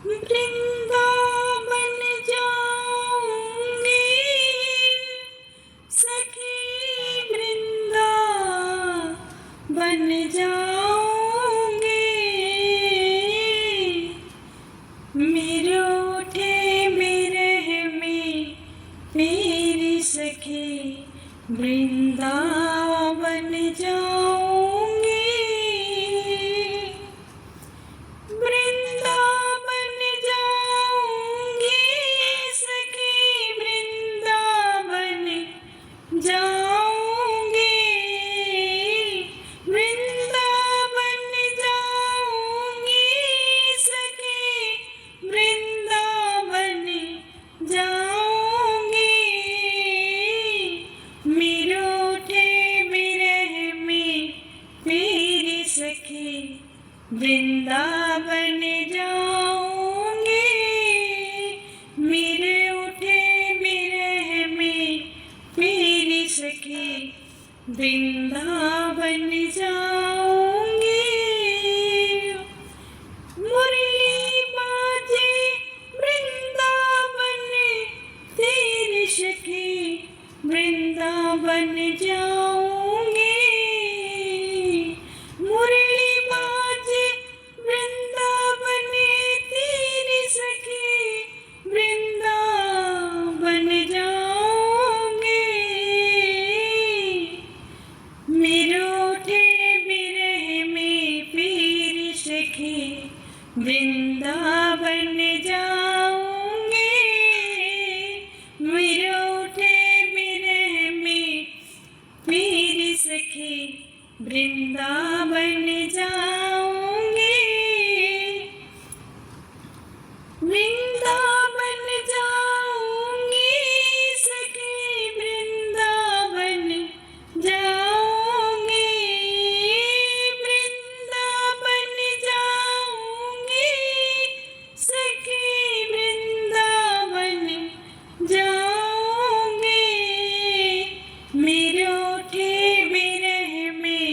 वृंदावन जाऊंगी सखी, वृंदावन जाऊंगी। मिरूठे बिरह में मेरी सखी, वृंदावन जाऊंगी। वृंदावन जाऊंगी सखी, वृंदावन जाऊंगी। वृंदावन जाऊंगी सखी, वृंदावन जाऊंगी। मिरूठे बिरह में मेरी सखी, वृंदावन जाऊंगी। मेरे उठे बिरह में मेरी सखी, वृंदावन जाऊंगी। मुरली बाजे वृंदावन तेरी सखी, वृंदावन जाऊंगी। मुरली बाजे वृंदावन तेरी सखी, वृंदावन जाऊंगी। मिरूठे बिरह में मेरी सखी, वृंदावन जाऊंगी। मिरूठे बिरह में मेरी सखी, वृंदावन जाऊंगी। वृंदावन जाऊंगी सखी, वृंदावन जाऊंगी। वृंदावन जाऊंगी सखी, वृंदावन जाऊंगी। मिरूठे बिरह में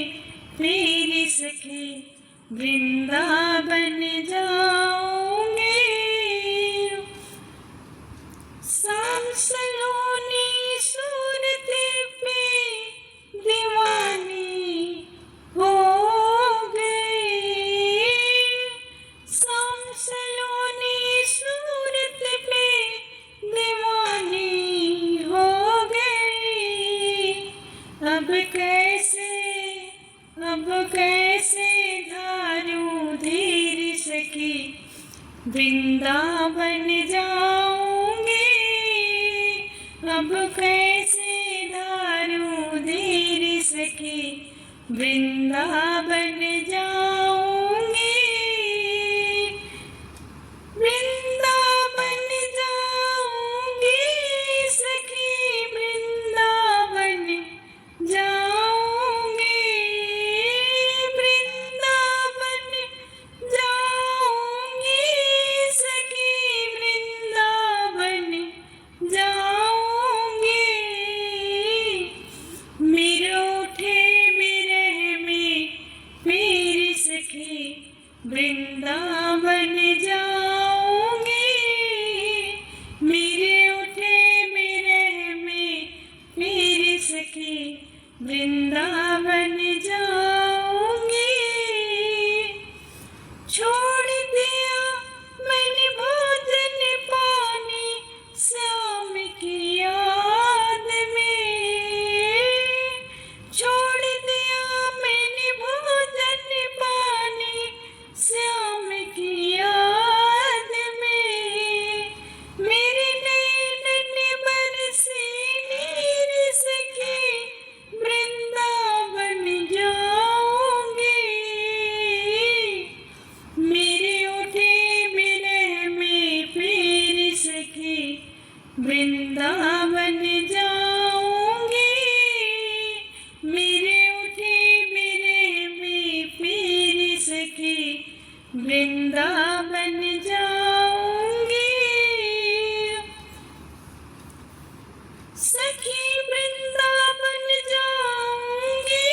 मेरी सखी, वृंदावन जाऊंगी। शाम सलोनी सूरत पे दीवानी हो गई। शाम सलोनी सूरत पे दीवानी हो गई। अब कैसे धारूं धीर सखी, वृंदावन जाऊंगी। अब कैसे धारूं धीर सखी, वृंदावन जाऊंगी। वृंदावन जाऊंगी सखी, वृंदावन जाऊंगी। वृंदावन जाऊंगी सखी, वृंदावन जाऊंगी। मिरूठे बिरह में मेरी सखी, वृंदावन जाऊंगी। मेरे उठे बिरह में मेरी सखी, वृंदावन जाऊंगी। छोड़ दिया मैंने भोजन पानी श्याम की याद में। छोड़ दिया मैंने भोजन पानी श्याम की याद में। मेरे नैनन बरसे नीर सखी, वृंदावन जाऊंगी। मेरे उठे बिरह में मेरी सखी, वृंदावन जाऊंगी। मेरे उठे बिरह में मेरी सखी, वृंदावन जाऊंगी। सखी वृंदावन जाऊंगी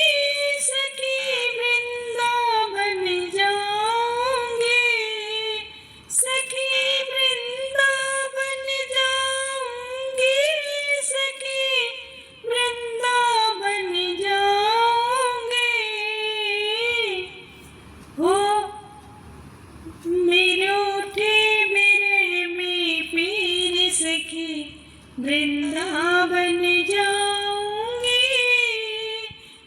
सखी, वृंदावन जाऊंगी। सखी मेरे उठे मेरे में पीर सखी वृंदावन जाऊंगी।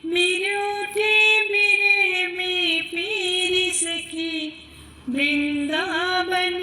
मेरे उठे मेरे में पीर सखी वृंदावन